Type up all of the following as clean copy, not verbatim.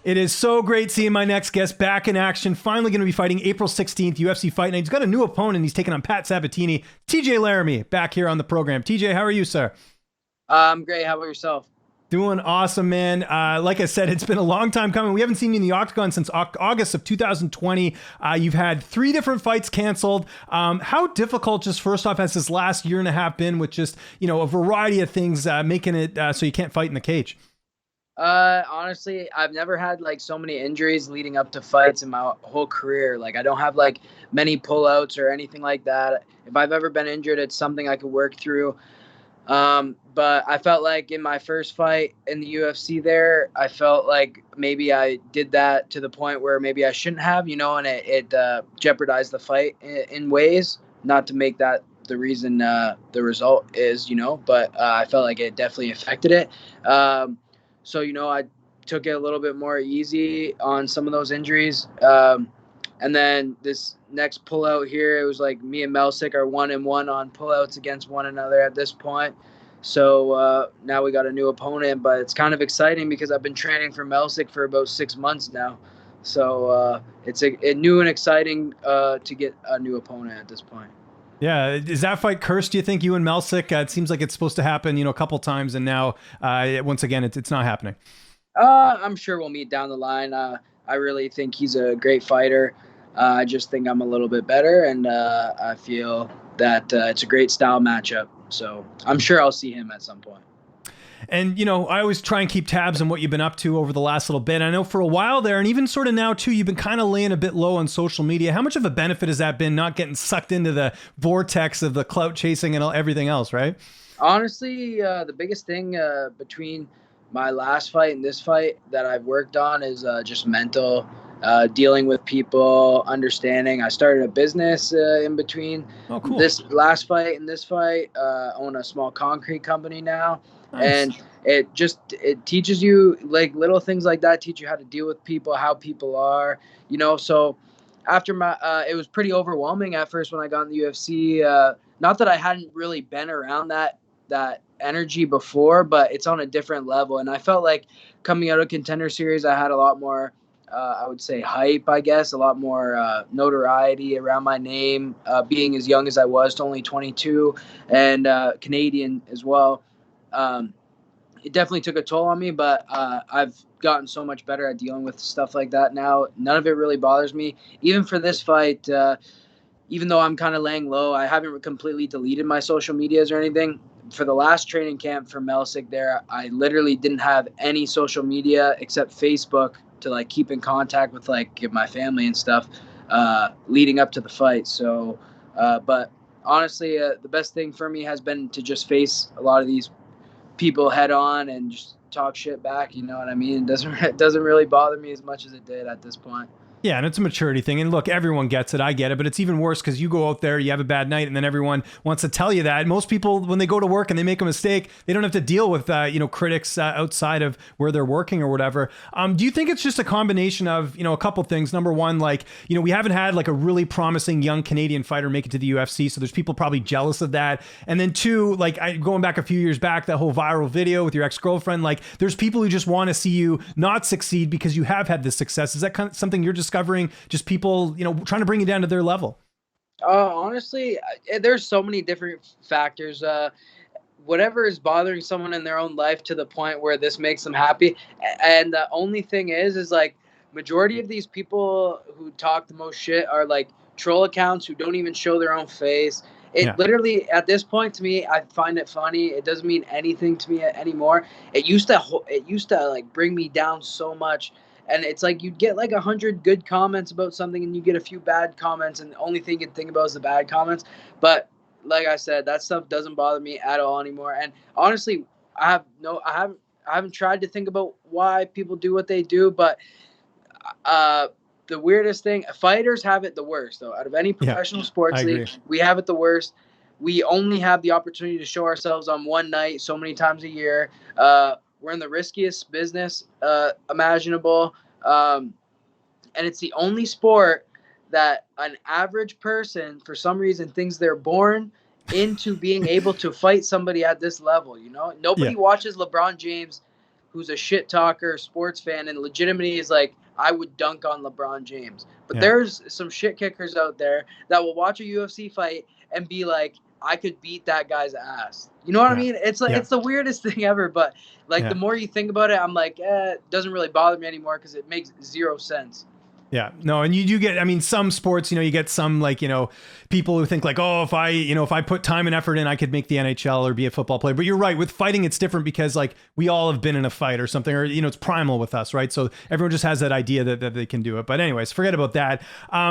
It is so great seeing my next guest back in action. Finally going to be fighting April 16th, UFC Fight Night. He's got a new opponent. He's taking on Pat Sabatini. TJ Laramie back here on the program. TJ, how are you, sir? I'm great. How about yourself? Doing awesome, man. Like I said, it's been a long time coming. We haven't seen you in the octagon since August of 2020. You've had 3 different fights canceled. How difficult, just first off, has this last year and a half been with just, a variety of things making it so you can't fight in the cage? Honestly, I've never had like so many injuries leading up to fights in my whole career. Like I don't have like many pullouts or anything like that. If I've ever been injured, it's something I could work through. But I felt like in my first fight in the UFC there, I felt like maybe I did that to the point where maybe I shouldn't have, and it jeopardized the fight in ways, not to make that the reason the result is, but I felt like it definitely affected it. So, I took it a little bit more easy on some of those injuries. And then this next pullout here, it was like me and Melsick are 1-1 on pullouts against one another at this point. So now we got a new opponent, but it's kind of exciting because I've been training for Melsick for about 6 months now. So it's new and exciting to get a new opponent at this point. Yeah, is that fight cursed, do you think, you and Melsick? It seems like it's supposed to happen, a couple times, and now, once again, it's not happening. I'm sure we'll meet down the line. I really think he's a great fighter. I just think I'm a little bit better, and I feel that it's a great style matchup. So I'm sure I'll see him at some point. And, I always try and keep tabs on what you've been up to over the last little bit. I know for a while there, and even sort of now too, you've been kind of laying a bit low on social media. How much of a benefit has that been, not getting sucked into the vortex of the clout chasing and everything else, right? Honestly, the biggest thing between my last fight and this fight that I've worked on is just mental, dealing with people, understanding. I started a business in between this last fight and this fight. Own a small concrete company now. Nice. And it teaches you, like, little things like that teach you how to deal with people, how people are, so after it was pretty overwhelming at first when I got in the UFC. Not that I hadn't really been around that energy before, but it's on a different level. And I felt like coming out of Contender Series, I had a lot more, I would say, hype, I guess, a lot more notoriety around my name, being as young as I was, to only 22, and Canadian as well. It definitely took a toll on me, but I've gotten so much better at dealing with stuff like that now. None of it really bothers me. Even for this fight, even though I'm kind of laying low, I haven't completely deleted my social medias or anything. For the last training camp for Melsick there, I literally didn't have any social media except Facebook to like keep in contact with like my family and stuff leading up to the fight. So, but honestly, the best thing for me has been to just face a lot of these people head on and just talk shit back. You know what I mean? It doesn't really bother me as much as it did at this point. Yeah, and it's a maturity thing. And look, everyone gets it. I get it. But it's even worse because you go out there, you have a bad night, and then everyone wants to tell you that. Most people, when they go to work and they make a mistake, they don't have to deal with, critics outside of where they're working or whatever. Do you think it's just a combination of, a couple things? Number one, we haven't had like a really promising young Canadian fighter make it to the UFC. So there's people probably jealous of that. And then two, going back a few years back, that whole viral video with your ex-girlfriend, there's people who just want to see you not succeed because you have had this success. Is that kind of something you're discovering? Just people, trying to bring you down to their level? Honestly, there's so many different factors. Whatever is bothering someone in their own life to the point where this makes them happy. And the only thing is like majority of these people who talk the most shit are like troll accounts who don't even show their own face. Literally at this point, to me, I find it funny. It doesn't mean anything to me anymore. It used to like bring me down so much. And it's like you'd get like 100 good comments about something and you get a few bad comments, and the only thing you'd think about is the bad comments. But like I said, that stuff doesn't bother me at all anymore. And honestly, I haven't tried to think about why people do what they do, but the weirdest thing, fighters have it the worst though. Out of any professional sports league, we have it the worst. We only have the opportunity to show ourselves on one night so many times a year. We're in the riskiest business imaginable. And it's the only sport that an average person, for some reason, thinks they're born into being able to fight somebody at this level. Nobody watches LeBron James, who's a shit talker, sports fan, and legitimately is like, I would dunk on LeBron James. But there's some shit kickers out there that will watch a UFC fight and be like, I could beat that guy's ass. You know what I mean? It's like it's the weirdest thing ever. But like the more you think about it, I'm like, it doesn't really bother me anymore because it makes zero sense. Yeah, no, and you do get, I mean, some sports, you get some like, people who think like, oh, if I put time and effort in, I could make the NHL or be a football player. But you're right, with fighting, it's different because like we all have been in a fight or something, or, it's primal with us, right? So everyone just has that idea that they can do it. But anyways, forget about that.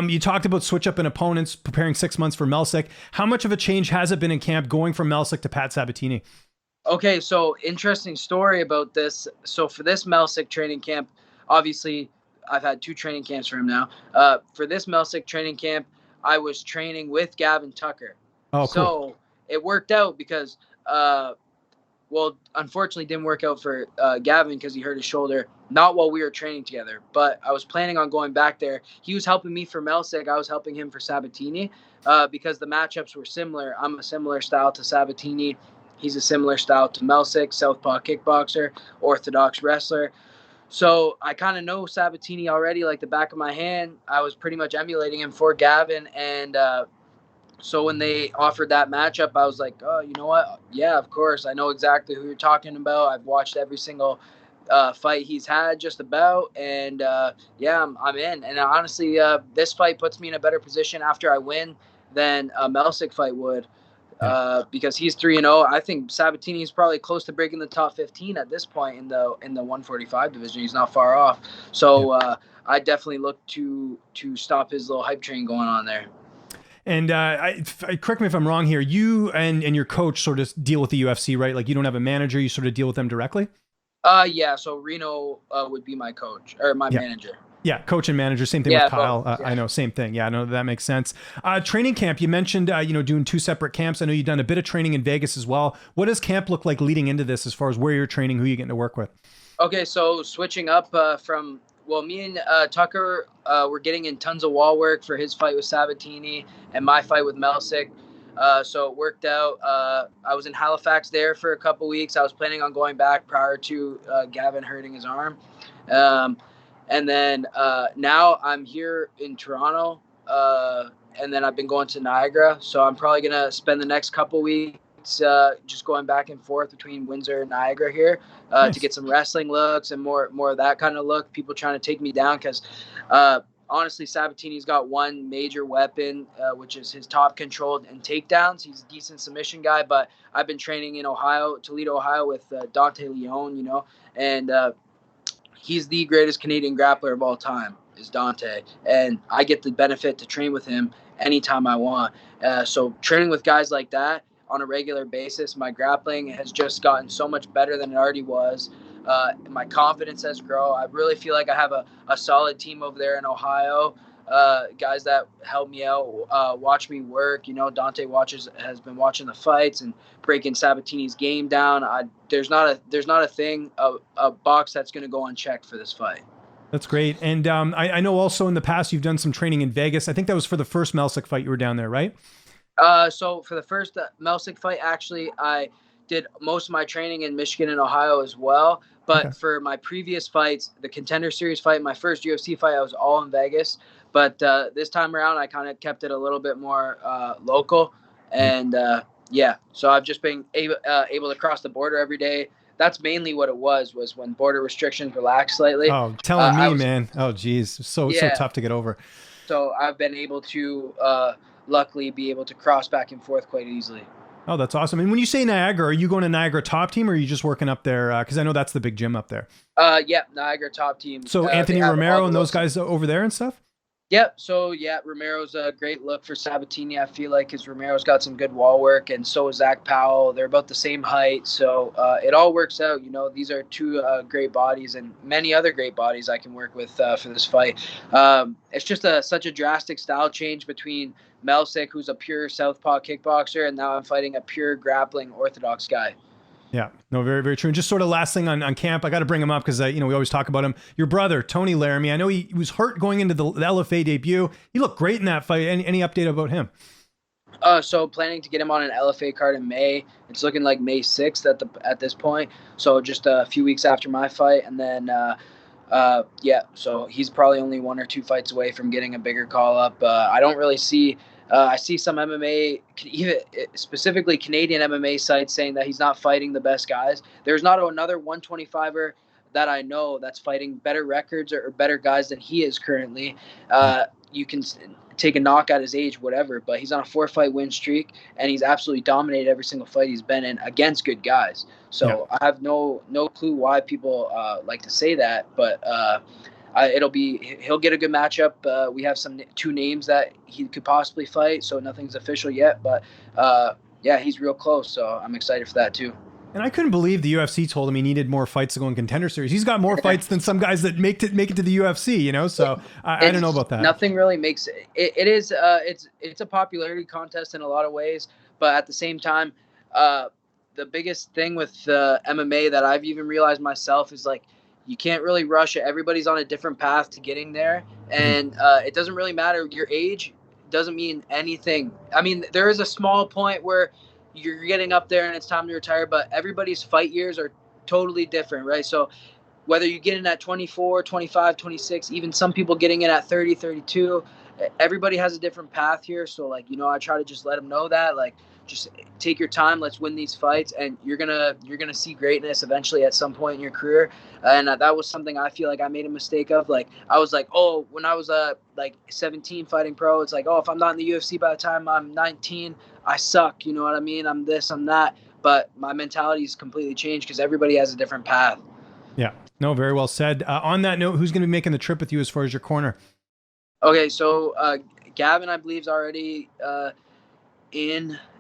You talked about switch up in opponents, preparing 6 months for Melsick. How much of a change has it been in camp going from Melsick to Pat Sabatini? Okay, so interesting story about this. So for this Melsick training camp, obviously, I've had 2 training camps for him now. For this Melsick training camp, I was training with Gavin Tucker. Oh, cool. So it worked out because, unfortunately didn't work out for Gavin because he hurt his shoulder, not while we were training together. But I was planning on going back there. He was helping me for Melsick. I was helping him for Sabatini because the matchups were similar. I'm a similar style to Sabatini. He's a similar style to Melsick, southpaw kickboxer, orthodox wrestler. So I kind of know Sabatini already like the back of my hand. I was pretty much emulating him for Gavin. And so when they offered that matchup, I was like, oh, you know what? Yeah, of course. I know exactly who you're talking about. I've watched every single fight he's had just about. And I'm in. And honestly, this fight puts me in a better position after I win than a Melsick fight would. Because he's 3-0. I think Sabatini is probably close to breaking the top 15 at this point in the 145 division. He's not far off. So I definitely look to stop his little hype train going on there. And correct me if I'm wrong here. You and your coach sort of deal with the UFC, right? Like you don't have a manager. You sort of deal with them directly. So Reno would be my coach or my manager. Yeah, coach and manager, same thing with Kyle. I know, same thing. Yeah, I know that makes sense. Training camp, you mentioned, doing 2 separate camps. I know you've done a bit of training in Vegas as well. What does camp look like leading into this as far as where you're training, who you're getting to work with? Okay, so switching up me and Tucker were getting in tons of wall work for his fight with Sabatini and my fight with Melsick. So it worked out. I was in Halifax there for a couple weeks. I was planning on going back prior to Gavin hurting his arm. And then now I'm here in Toronto, and then I've been going to Niagara. So I'm probably going to spend the next couple weeks just going back and forth between Windsor and Niagara here to get some wrestling looks and more of that kind of look. People trying to take me down because honestly, Sabatini's got one major weapon, which is his top control and takedowns. He's a decent submission guy, but I've been training in Toledo, Ohio with Dante Leon, and he's the greatest Canadian grappler of all time, is Dante. And I get the benefit to train with him anytime I want. So training with guys like that on a regular basis, my grappling has just gotten so much better than it already was. My confidence has grown. I really feel like I have a solid team over there in Ohio. Guys that help me out, watch me work. Dante has been watching the fights and breaking Sabatini's game down. There's not a thing, a box that's going to go unchecked for this fight. That's great. And I know also in the past you've done some training in Vegas. I think that was for the first Melsick fight you were down there, right? So for the first Melsick fight, actually, I did most of my training in Michigan and Ohio as well. But for my previous fights, the Contender Series fight, my first UFC fight, I was all in Vegas. But this time around, I kind of kept it a little bit more local. And so I've just been able to cross the border every day. That's mainly what it was when border restrictions relaxed slightly. Oh, telling me, man. Oh, geez. So tough to get over. So I've been able to, luckily, be able to cross back and forth quite easily. Oh, that's awesome. And when you say Niagara, are you going to Niagara Top Team or are you just working up there? Because I know that's the big gym up there. Niagara Top Team. So Anthony Romero and those guys over there and stuff? Yep. So, Romero's a great look for Sabatini. I feel like because Romero's got some good wall work, and so is Zach Powell. They're about the same height. So it all works out. These are 2 great bodies and many other great bodies I can work with for this fight. It's just such a drastic style change between Melsick, who's a pure southpaw kickboxer, and now I'm fighting a pure grappling orthodox guy. Yeah, no, very, very true. And just sort of last thing on camp, I got to bring him up because, we always talk about him. Your brother, Tony Laramie, I know he was hurt going into the LFA debut. He looked great in that fight. Any update about him? So planning to get him on an LFA card in May. It's looking like May 6th at this point. So just a few weeks after my fight, and then yeah. So he's probably only 1 or 2 fights away from getting a bigger call up. I don't really see. I see some MMA, even specifically Canadian MMA sites, saying that he's not fighting the best guys. There's not another 125er that I know that's fighting better records or better guys than he is currently. You can take a knock at his age, whatever, but he's on a 4-fight win streak, and he's absolutely dominated every single fight he's been in against good guys. So I have no clue why people like to say that, but he'll get a good matchup. We have 2 names that he could possibly fight, so nothing's official yet, but yeah, he's real close, so I'm excited for that too. And I couldn't believe the UFC told him he needed more fights to go in Contender Series. He's got more fights than some guys that make it to the UFC, you know. So I don't know about that. Nothing really makes it. It is. It's a popularity contest in a lot of ways, but at the same time, the biggest thing with MMA that I've even realized myself is like you can't really rush it. Everybody's on a different path to getting there, and it doesn't really matter your age. Doesn't mean anything. I mean, there is a small point where you're getting up there and it's time to retire, but everybody's fight years are totally different, right? So whether you get in at 24, 25, 26, even some people getting in at 30, 32, everybody has a different path here. So like, you know, I try to just let them know that, like, just take your time. Let's win these fights, and you're gonna see greatness eventually at some point in your career. And that was something I feel like I made a mistake of. Like I was like, oh, when I was like 17 fighting pro, it's like, oh, if I'm not in the UFC by the time I'm 19, I suck. You know what I mean? I'm this, I'm that. But my mentality is completely changed because everybody has a different path. Yeah. No, very well said. On that note, who's going to be making the trip with you as far as your corner? Okay, so Gavin, I believe, is already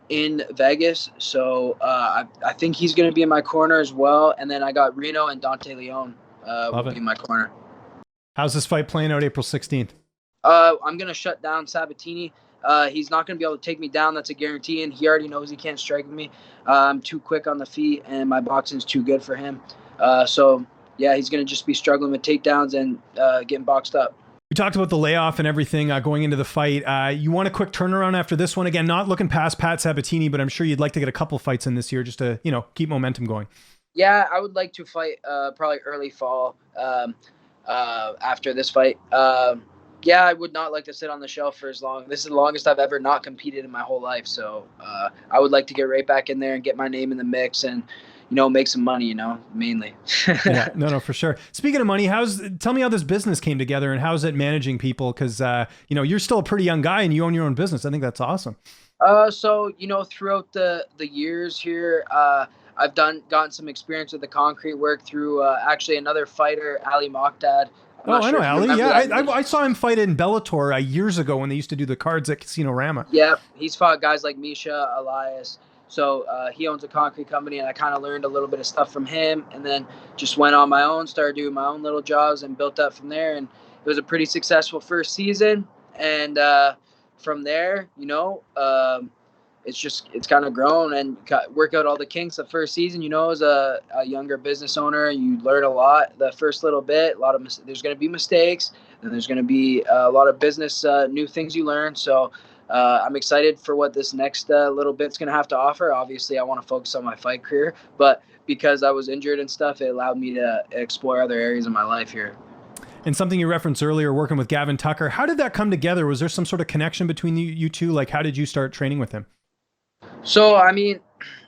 in Vegas, so I think he's going to be in my corner as well. And then I got Reno and Dante Leon will be in my corner. How's this fight playing out April 16th? I'm going to shut down Sabatini. He's not going to be able to take me down. That's a guarantee, and he already knows he can't strike me. I'm too quick on the feet, and my boxing is too good for him. So, yeah, he's going to just be struggling with takedowns and getting boxed up. We talked about the layoff and everything going into the fight. You want a quick turnaround after this one? Again, not looking past Pat Sabatini, but I'm sure you'd like to get a couple fights in this year just to, you know, keep momentum going. Yeah, I would like to fight probably early fall after this fight. Yeah, I would not like to sit on the shelf for as long. This is the longest I've ever not competed in my whole life. So I would like to get right back in there and get my name in the mix and, you know, make some money, you know, mainly. Yeah, no, for sure. Speaking of money, tell me how this business came together and how's it managing people? Because, you know, you're still a pretty young guy and you own your own business. I think that's awesome. So, you know, throughout the years here, I've gotten some experience with the concrete work through actually another fighter, Ali Mokdad. I know Ali. Yeah, I saw him fight in Bellator years ago when they used to do the cards at Casino Rama. Yeah, he's fought guys like Misha, Elias. So he owns a concrete company, and I kind of learned a little bit of stuff from him, and then just went on my own, started doing my own little jobs, and built up from there. And it was a pretty successful first season. And from there, you know, it's kind of grown and work out all the kinks. The first season, you know, as a younger business owner, you learn a lot. The first little bit, there's going to be mistakes, and there's going to be a lot of business new things you learn. So I'm excited for what this next little bit's going to have to offer. Obviously, I want to focus on my fight career, but because I was injured and stuff, it allowed me to explore other areas of my life here. And something you referenced earlier, working with Gavin Tucker, how did that come together? Was there some sort of connection between you two? Like, how did you start training with him? So, I mean,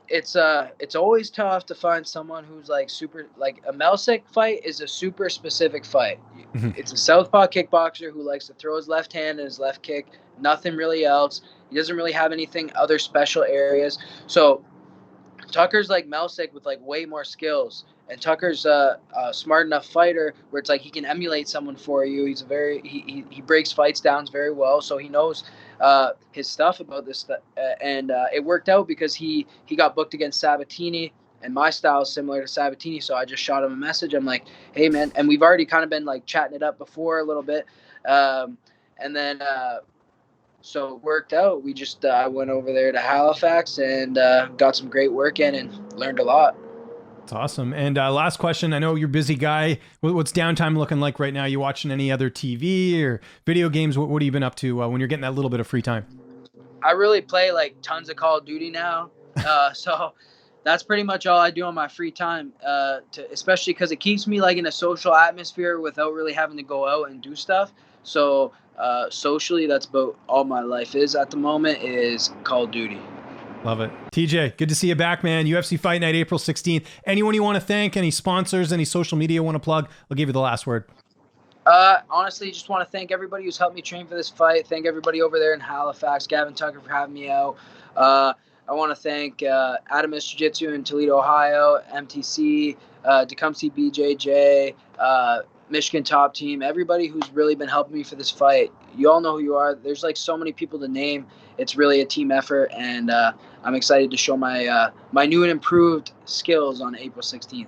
it's always tough to find someone who's like super, like a Melsick fight is a super specific fight. Mm-hmm. It's a southpaw kickboxer who likes to throw his left hand and his left kick, nothing really else. He doesn't really have anything other special areas. So Tucker's like Melsick with like way more skills. And Tucker's a smart enough fighter where it's like he can emulate someone for you. He's he breaks fights down very well, so he knows his stuff about this stuff. And it worked out because he got booked against Sabatini, and my style is similar to Sabatini. So I just shot him a message. I'm like, hey man, and we've already kind of been like chatting it up before a little bit, and then so it worked out. We just I went over there to Halifax and got some great work in and learned a lot. That's awesome. And last question. I know you're a busy guy. What's downtime looking like right now? You watching any other TV or video games? What have you been up to when you're getting that little bit of free time? I really play like tons of Call of Duty now. So that's pretty much all I do on my free time, especially because it keeps me like in a social atmosphere without really having to go out and do stuff. So socially, that's about all my life is at the moment is Call of Duty. Love it. TJ, good to see you back, man. UFC Fight Night, April 16th. Anyone you want to thank, any sponsors, any social media you want to plug? I'll give you the last word. Honestly, just want to thank everybody who's helped me train for this fight. Thank everybody over there in Halifax, Gavin Tucker for having me out. I want to thank Adamus Jiu-Jitsu in Toledo, Ohio, MTC, Tecumseh BJJ, Michigan Top Team, everybody who's really been helping me for this fight. You all know who you are. There's like so many people to name. It's really a team effort, and I'm excited to show my my new and improved skills on April 16th.